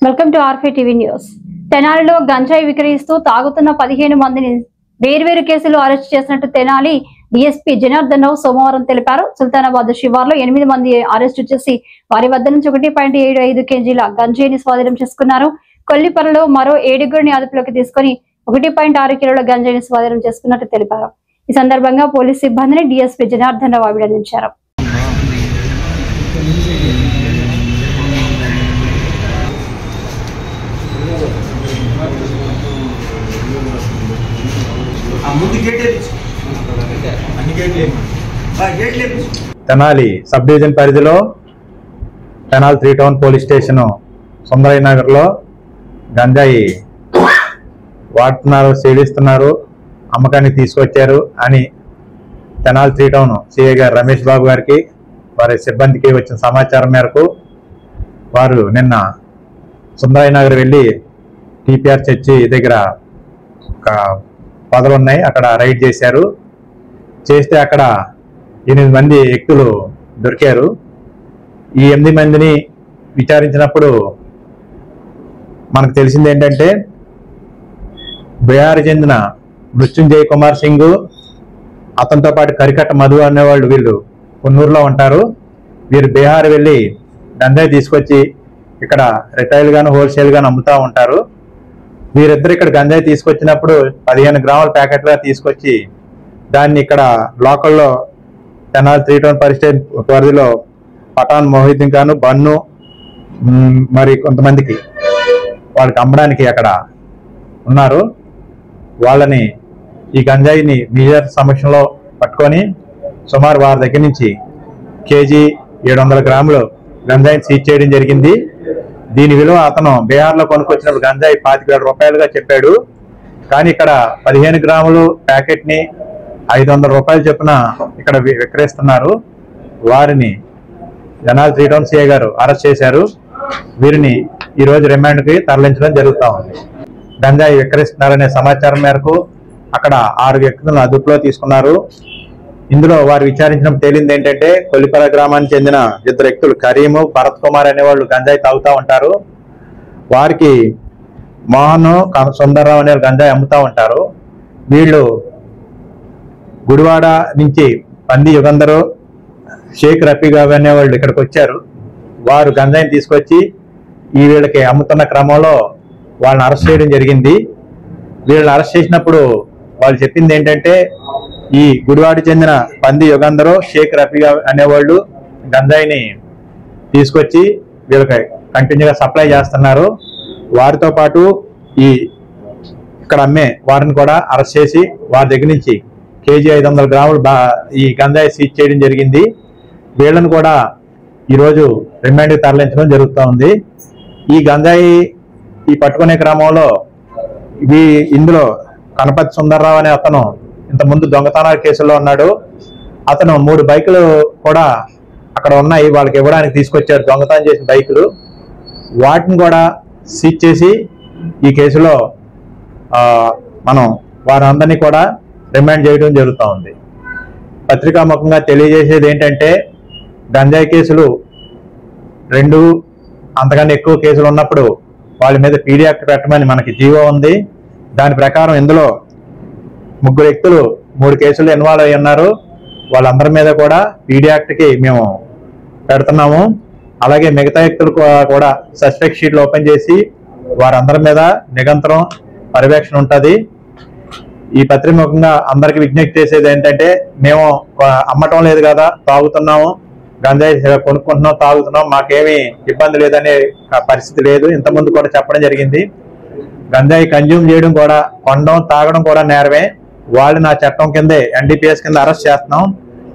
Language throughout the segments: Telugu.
వెల్కమ్ టు ఆర్ఫీ టీవీ న్యూస్. తెనాలిలో గంజాయి విక్రయిస్తూ తాగుతున్న 15 మందిని వేర్వేరు కేసులు అరెస్ట్ చేసినట్టు తెనాలి డీఎస్పీ జనార్దన్ రావు సోమవారం తెలిపారు. సుల్తానాబాద్ శివార్లో 8 మంది అరెస్టు చేసి వారి వద్ద నుంచి 1.75 కేజీల గంజాయిని స్వాధీనం చేసుకున్నారు. కొల్లిపరలో మరో 7గురిని అదుపులోకి తీసుకుని 1.6 కిలోల గంజాయిని స్వాధీనం చేసుకున్నట్టు తెలిపారు. ఈ సందర్భంగా పోలీసు సిబ్బందిని డీఎస్పీ జనార్దన్ రావు అభినందించారు. తెనాలి సబ్ డివిజన్ పరిధిలో Tenali 3 town police station Sundarayya Nagar లో గంజాయి వాడుతున్నారు, సేవిస్తున్నారు, అమ్మకానికి తీసుకొచ్చారు అని తెనాలి 3 టౌన్ సిఐ గారు రమేష్ బాబు గారికి వారి సిబ్బందికి వచ్చిన సమాచారం మేరకు వారు నిన్న సుందరయ్య నగర్ వెళ్ళి టీపీఆర్ చర్చి దగ్గర ఒక పొదలు ఉన్నాయి, అక్కడ రైడ్ చేశారు. చేస్తే అక్కడ 8 మంది వ్యక్తులు దొరికారు. ఈ 8 మందిని విచారించినప్పుడు మనకు తెలిసింది ఏంటంటే బీహార్ చెందిన మృత్యుంజయ్ కుమార్ సింగ్, అతనితో పాటు కరికట్ట మధు అనేవాళ్ళు వీళ్ళు కొన్నూరులో ఉంటారు. వీరు బీహార్ వెళ్ళి గంజాయి తీసుకొచ్చి ఇక్కడ రిటైల్ గాను హోల్సేల్ గాను అమ్ముతూ ఉంటారు. వీరిద్దరు ఇక్కడ గంజాయి తీసుకొచ్చినప్పుడు 15 గ్రాముల ప్యాకెట్గా తీసుకొచ్చి దాన్ని ఇక్కడ లోకల్లో తెనాలి 3 టౌన్ పరిస్థితి పరిధిలో పఠాన్ మోహిద్దీన్ గాను బన్ను మరి కొంతమందికి వాళ్ళకి అమ్మడానికి అక్కడ ఉన్నారు. వాళ్ళని ఈ గంజాయిని మీజర్ సమక్షంలో పట్టుకొని సుమారు వారి దగ్గర నుంచి కేజీ 700 గ్రాములు గంజాయిని సీజ్ చేయడం జరిగింది. దీని విలువ అతను బీహార్లో కొనుక్కొచ్చినప్పుడు గంజాయి 25,000 రూపాయలుగా చెప్పాడు. కానీ ఇక్కడ 15 గ్రాములు ప్యాకెట్ని 500 రూపాయలు చొప్పున ఇక్కడ విక్రయిస్తున్నారు. వారిని తెనాలి 3 టౌన్ సిఐ గారు అరెస్ట్ చేశారు. వీరిని ఈరోజు రిమాండ్కి తరలించడం జరుగుతూ ఉంది. గంజాయి విక్రయిస్తున్నారనే సమాచారం మేరకు అక్కడ 6 వ్యక్తులను అదుపులో తీసుకున్నారు. ఇందులో వారు విచారించినప్పుడు తేలింది ఏంటంటే కొల్లిపర గ్రామానికి చెందిన 2 వ్యక్తులు కరీము, భరత్ కుమార్ అనేవాళ్ళు గంజాయి తాగుతూ ఉంటారు. వారికి మోహన్, సుందర్రావు అనే గంజాయి అమ్ముతూ ఉంటారు. వీళ్ళు గుడివాడ నుంచి పంది యుగంధరు, షేక్ రఫీగా అనేవాళ్ళు ఇక్కడికి వచ్చారు. వారు గంజాయిని తీసుకొచ్చి ఈ వీళ్ళకి అమ్ముతున్న క్రమంలో వాళ్ళని అరెస్ట్ చేయడం జరిగింది. వీళ్ళని అరెస్ట్ చేసినప్పుడు వాళ్ళు చెప్పింది ఏంటంటే ఈ గుడివాడ చెందిన పంది యుగంధరు, షేక్ రఫీగా అనేవాళ్ళు గంజాయిని తీసుకొచ్చి వీళ్ళకి కంటిన్యూగా సప్లై చేస్తున్నారు. వారితో పాటు ఈ ఇక్కడ అమ్మే వారిని కూడా అరెస్ట్ చేసి వారి దగ్గర నుంచి కేజీ 500 గ్రాములు ఈ గంజాయి సీజ్ చేయడం జరిగింది. వీళ్ళను కూడా ఈరోజు రిమాండ్కి తరలించడం జరుగుతూ ఉంది. ఈ గంజాయి ఈ పట్టుకునే క్రమంలో ఇందులో కనపతి సుందర్రావు అనే అతను ఇంతకుముందు దొంగతనాల కేసుల్లో ఉన్నాడు. అతను 3 బైకులు కూడా అక్కడ ఉన్నాయి, వాళ్ళకి ఇవ్వడానికి తీసుకొచ్చారు దొంగతనం చేసిన బైకులు. వాటిని కూడా సీజ్ చేసి ఈ కేసులో మనం వారందరినీ కూడా రిమాండ్ చేయడం జరుగుతూ ఉంది. పత్రికాముఖంగా తెలియజేసేది ఏంటంటే గంజాయి కేసులు 2 అంతకన్నా ఎక్కువ కేసులు ఉన్నప్పుడు వాళ్ళ మీద పీడీ యాక్ట్ పెట్టమని మనకి జీవో ఉంది. దాని ప్రకారం ఇందులో 3 వ్యక్తులు 3 కేసులు ఇన్వాల్వ్ అయి ఉన్నారు. వాళ్ళందరి మీద కూడా పీడీ యాక్ట్కి మేము పెడుతున్నాము. అలాగే మిగతా వ్యక్తులు కూడా సస్పెక్ట్ షీట్లు ఓపెన్ చేసి వారందరి మీద నిరంతరం పర్యవేక్షణ ఉంటుంది. ఈ పత్రిముఖంగా అందరికి విజ్ఞప్తి చేసేది ఏంటంటే మేము అమ్మటం లేదు కదా, తాగుతున్నాము, గంజాయి కొనుక్కుంటున్నాం, తాగుతున్నాం, మాకేమీ ఇబ్బంది లేదనే పరిస్థితి లేదు. ఇంతకుముందు కూడా చెప్పడం జరిగింది. గంజాయి కన్జ్యూమ్ చేయడం కూడా, కొనడం, తాగడం కూడా నేరమే. వాళ్ళు నా చట్టం కిందే ఎన్డీపీఎస్ కింద అరెస్ట్ చేస్తున్నాం.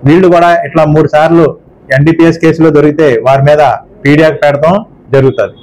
వీళ్ళు కూడా ఇట్లా 3 సార్లు ఎన్డీపీఎస్ కేసులో దొరికితే వారి మీద పీడీ యాక్ట్ పెడతాం జరుగుతుంది.